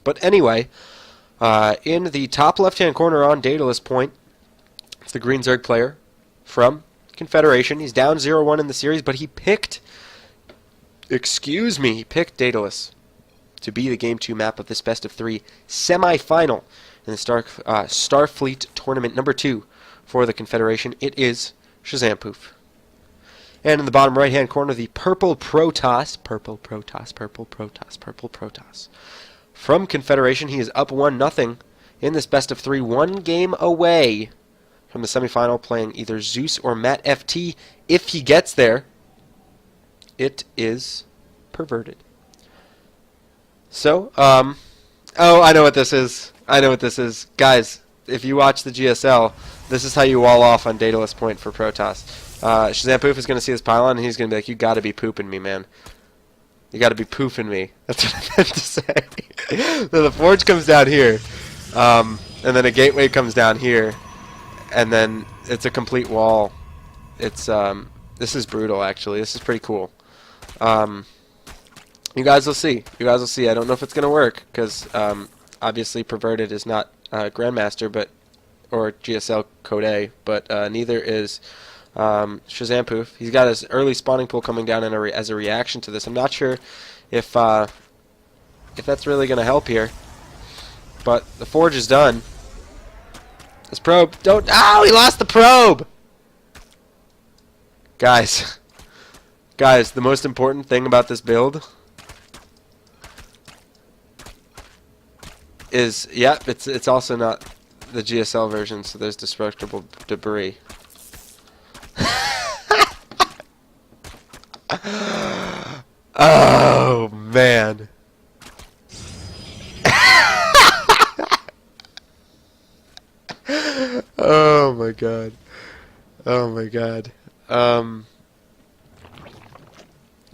But anyway, in the top left-hand corner on Daedalus Point, it's the Green Zerg player from Confederation. He's down 0-1 in the series, but he picked, he picked Daedalus to be the Game 2 map of this best-of-3 semi-final in the StarFleet Tournament number 2 for the Confederation. It is ShazamPoof. And in the bottom right-hand corner, the Purple Protoss, from Confederation. He is up 1-0 in this best-of-3, 1 game away from the semifinal, playing either Zeus or Matt FT. If he gets there, it is Perverted. So, oh, I know what this is. Guys, if you watch the GSL, this is how you wall off on Daedalus Point for Protoss. ShazamPoof is going to see his pylon, and he's going to be like, you got to be pooping me, man. You got to be poofing me. That's what I meant to say. So the forge comes down here, and then a gateway comes down here, and then it's a complete wall. It's this is brutal, actually. This is pretty cool. You guys will see. I don't know if it's gonna work because obviously Perverted is not Grandmaster, or GSL Code A, but neither is ShazamPoof. He's got his early spawning pool coming down as a reaction to this. I'm not sure if that's really gonna help here, but the forge is done. This probe, don't. Oh, he lost the probe! Guys, the most important thing about this build is, yep, it's also not the GSL version, so there's destructible debris. Oh, man. Oh my god. Oh my god.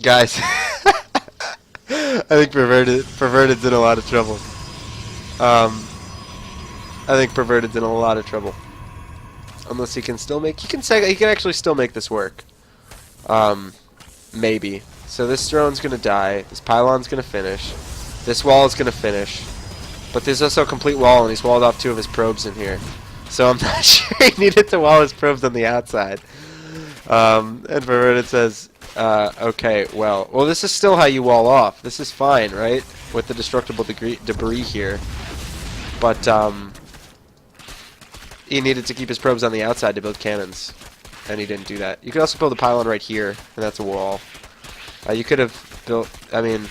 Guys, I think Perverted's in a lot of trouble. I think Perverted's in a lot of trouble. Unless he can still make, he can actually still make this work. Maybe. So this drone's gonna die. This pylon's gonna finish. This wall is gonna finish. But there's also a complete wall, and he's walled off 2 of his probes in here. So I'm not sure he needed to wall his probes on the outside. And Perverted says, okay, well, this is still how you wall off. This is fine, right? With the destructible debris here. But he needed to keep his probes on the outside to build cannons, and he didn't do that. You could also build a pylon right here, and that's a wall. You could have built, I mean,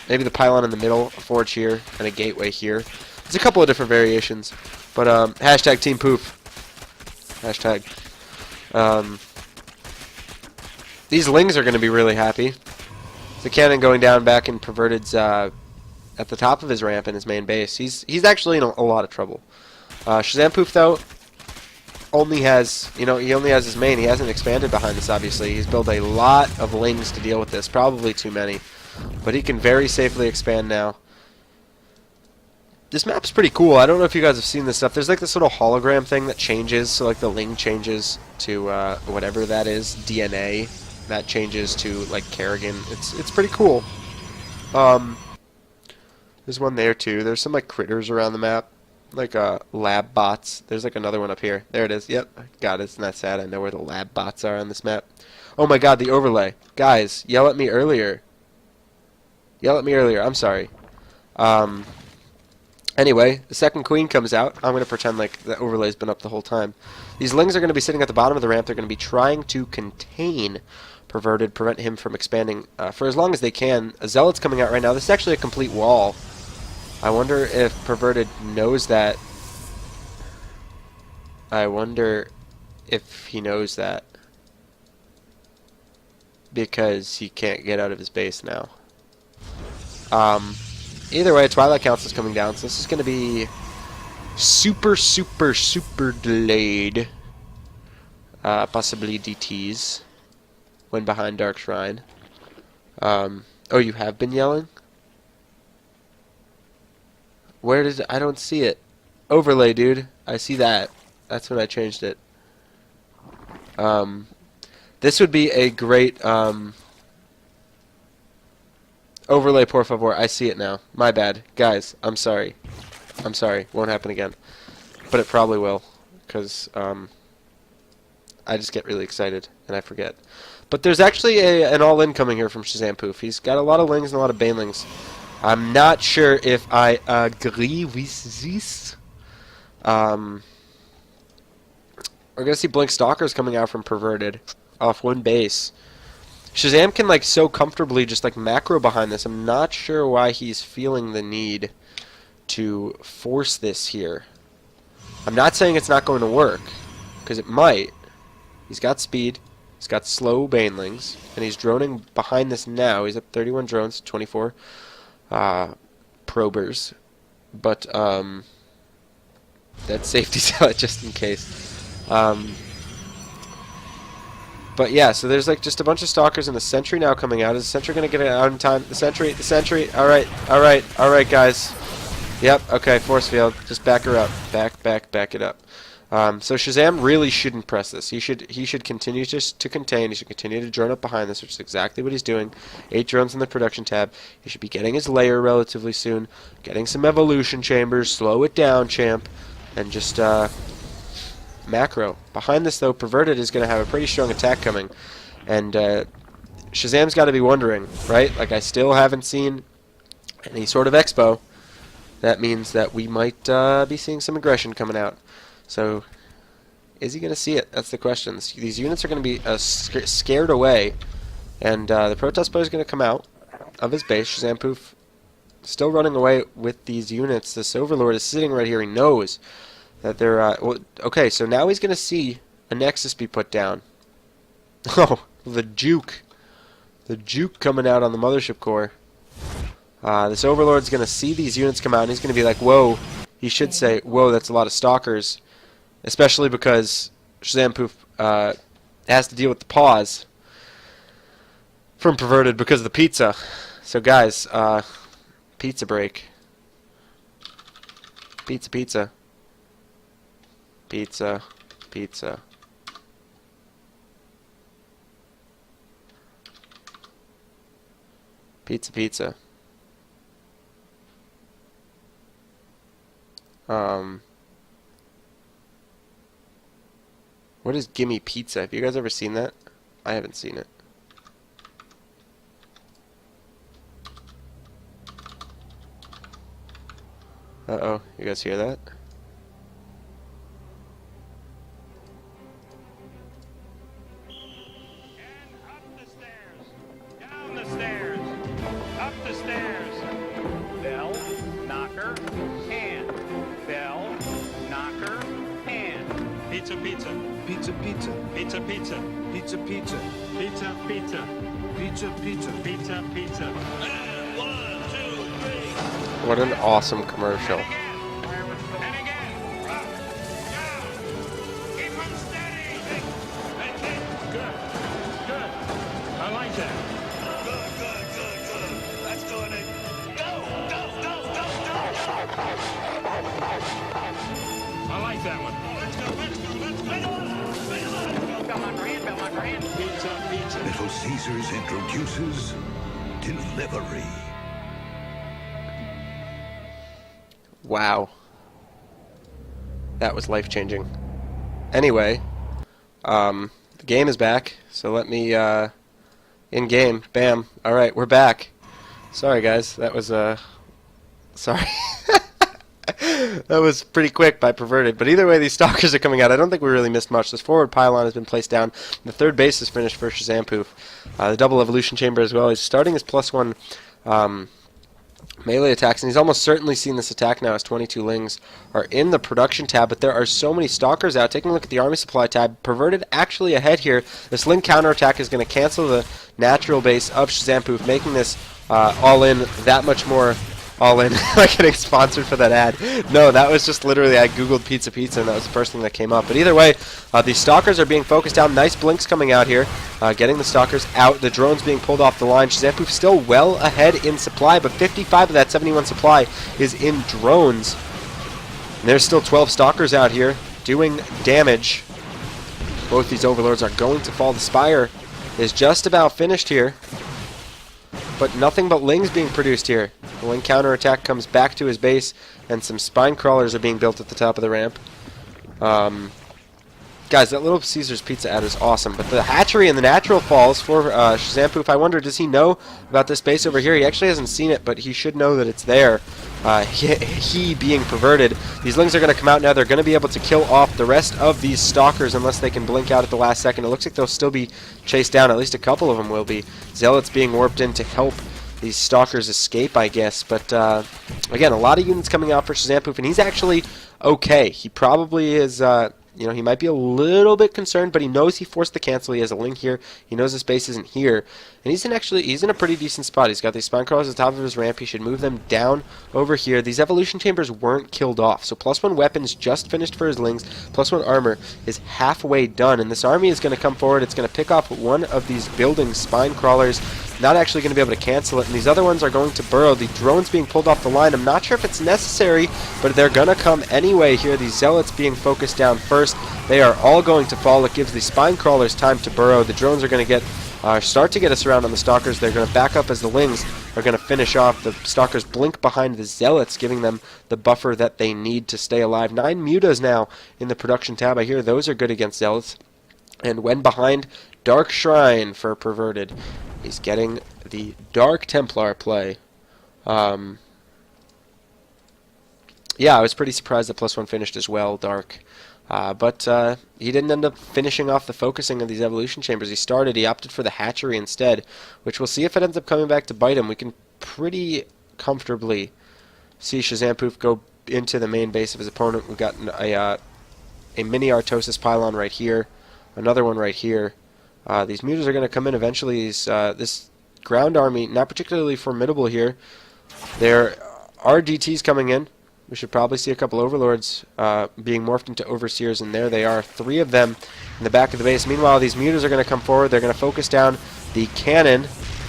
maybe the pylon in the middle, a forge here, and a gateway here. There's a couple of different variations, but hashtag Team Poof. Hashtag. These lings are going to be really happy. The cannon going down back in Perverted's at the top of his ramp in his main base. He's actually in a lot of trouble. ShazamPoof though only has, he only has his main. He hasn't expanded behind this, obviously. He's built a lot of lings to deal with this, probably too many, but he can very safely expand now. This map's pretty cool. I don't know if you guys have seen this stuff. There's like this little hologram thing that changes, so like the ling changes to whatever that is, DNA. That changes to like Kerrigan. It's pretty cool. There's one there too. There's some like critters around the map, like lab bots. There's like another one up here. There it is. Yep. God, isn't that sad? I know where the lab bots are on this map. Oh my god, the overlay. Guys, yell at me earlier. Yell at me earlier. I'm sorry. Anyway, the second queen comes out. I'm going to pretend like the overlay's been up the whole time. These lings are going to be sitting at the bottom of the ramp. They're going to be trying to contain Perverted, prevent him from expanding for as long as they can. A zealot's coming out right now. This is actually a complete wall. I wonder if Perverted knows that. I wonder if he knows that. Because he can't get out of his base now. Either way, Twilight Council is coming down, so this is going to be super delayed. Possibly DTs when behind Dark Shrine. Oh, you have been yelling? Where did I don't see it? Overlay, dude. I see that. That's when I changed it. This would be a great Overlay, por favor. I see it now. My bad. Guys, I'm sorry. I'm sorry. Won't happen again. But it probably will, because I just get really excited, and I forget. But there's actually an all-in coming here from ShazamPoof. He's got a lot of lings and a lot of banelings. I'm not sure if I agree with this. We're going to see Blink Stalkers coming out from Perverted off one base. Shazam can like so comfortably just like macro behind this. I'm not sure why he's feeling the need to force this here. I'm not saying it's not going to work, because it might. He's got speed, he's got slow banelings, and he's droning behind this now. He's up 31 drones, 24 probers. But that's safety salad just in case. But yeah, so there's like just a bunch of stalkers and the sentry now coming out. Is the sentry going to get it out in time? The sentry. Alright, guys. Yep, okay, force field. Just back her up. Back it up. So Shazam really shouldn't press this. He should continue just to contain. He should continue to drone up behind this, which is exactly what he's doing. 8 drones in the production tab. He should be getting his layer relatively soon. Getting some evolution chambers. Slow it down, champ. And just macro. Behind this, though, Perverted is going to have a pretty strong attack coming. And Shazam's got to be wondering, right? Like, I still haven't seen any sort of expo. That means that we might be seeing some aggression coming out. So, is he going to see it? That's the question. These units are going to be scared away. And the Protest player is going to come out of his base. ShazamPoof still running away with these units. This Overlord is sitting right here. He knows that they're... well, okay, so now he's going to see a Nexus be put down. Oh, the juke. The juke coming out on the Mothership Core. This Overlord's going to see these units come out, and he's going to be like, whoa. He should say, whoa, that's a lot of stalkers. Especially because ShazamPoof has to deal with the pause from Perverted because of the pizza. So guys, pizza break. Pizza. Pizza. Pizza. Pizza. What is Gimme Pizza? Have you guys ever seen that? I haven't seen it. Uh-oh, you guys hear that? Pizza. And 1, 2, 3. What an awesome commercial. I like that. Good. That's doing it. Go. I like that one. Let's go. Bell my grand. Pizza. Little Caesars introduces delivery. Wow. That was life-changing. Anyway, the game is back, so let me, in-game, bam. Alright, we're back. Sorry, guys, that was, sorry. That was pretty quick by Perverted, but either way, these stalkers are coming out. I don't think we really missed much. This forward pylon has been placed down. The third base is finished for ShazamPoof. The double evolution chamber as well. He's starting his +1 melee attacks, and he's almost certainly seen this attack now as 22 lings are in the production tab, but there are so many stalkers out. Taking a look at the army supply tab, Perverted actually ahead here. This ling counterattack is going to cancel the natural base of ShazamPoof, making this all-in that much more all-in. Like getting sponsored for that ad. No, that was just literally, I googled pizza, and that was the first thing that came up. But either way, these stalkers are being focused down. Nice blinks coming out here, getting the stalkers out. The drones being pulled off the line. ShazamPoof still well ahead in supply, but 55 of that 71 supply is in drones. And there's still 12 stalkers out here doing damage. Both these overlords are going to fall. The spire is just about finished here. but nothing but Lings being produced here. The Ling counterattack comes back to his base, and some spine crawlers are being built at the top of the ramp. Guys, that Little Caesar's Pizza ad is awesome, but the hatchery and the natural falls for ShazamPoof, I wonder, does he know about this base over here? He actually hasn't seen it, but he should know that it's there. He being perverted. These Lings are going to come out now. They're going to be able to kill off the rest of these stalkers unless they can blink out at the last second. It looks like they'll still be chased down. At least a couple of them will be. Zealots being warped in to help these stalkers escape, I guess. But again, a lot of units coming out for ShazamPoof, and he's actually okay. He probably is... he might be a little bit concerned, but he knows he forced the cancel. He has a link here. He knows his base isn't here. And he's in a pretty decent spot. He's got these spine crawlers at the top of his ramp. He should move them down over here. These evolution chambers weren't killed off. So +1 weapons just finished for his Lings. +1 armor is halfway done. And this army is going to come forward. It's going to pick off one of these building spine crawlers. Not actually going to be able to cancel it. And these other ones are going to burrow. The drone's being pulled off the line. I'm not sure if it's necessary, but they're going to come anyway here. These zealots being focused down first. They are all going to fall. It gives the spine crawlers time to burrow. The drones are going to start to get us around on the stalkers. They're going to back up as the Lings are going to finish off. The stalkers blink behind the zealots, giving them the buffer that they need to stay alive. 9 mutas now in the production tab. I hear those are good against zealots. And when behind, Dark Shrine for Perverted. He's getting the Dark Templar play. Yeah, I was pretty surprised that +1 finished as well, Dark. But he didn't end up finishing off the focusing of these evolution chambers. He opted for the hatchery instead, which we'll see if it ends up coming back to bite him. We can pretty comfortably see ShazamPoof go into the main base of his opponent. We've got a mini Artosis pylon right here, another one right here. These mutas are going to come in eventually. This ground army, not particularly formidable here. There are DTs coming in. We should probably see a couple overlords being morphed into overseers, and there they are, 3 of them in the back of the base. Meanwhile, these mutas are going to come forward. They're going to focus down the cannon.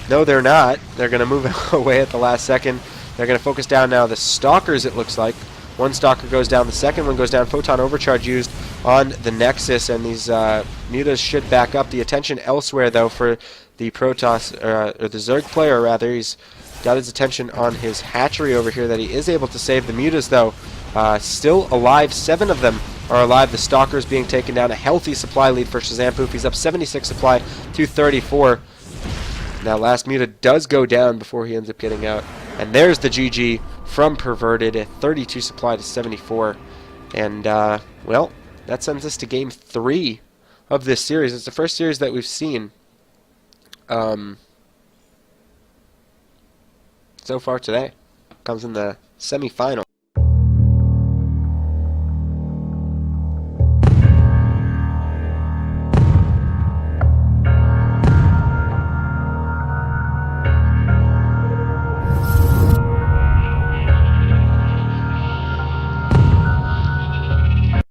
No, they're not. They're going to move away at the last second. They're going to focus down now the stalkers, it looks like. One stalker goes down, the second one goes down. Photon overcharge used on the Nexus, and these mutas should back up. The attention elsewhere, though, for the Protoss, or the Zerg player, rather. He's got his attention on his hatchery over here that he is able to save. The mutas, though, still alive. 7 of them are alive. The stalkers being taken down. A healthy supply lead for ShazamPoof. He's up 76 supply to 34. Now, last muta does go down before he ends up getting out. And there's the GG from Perverted at 32 supply to 74. And, well, that sends us to Game 3 of this series. It's the first series that we've seen so far today. Comes in the semifinal.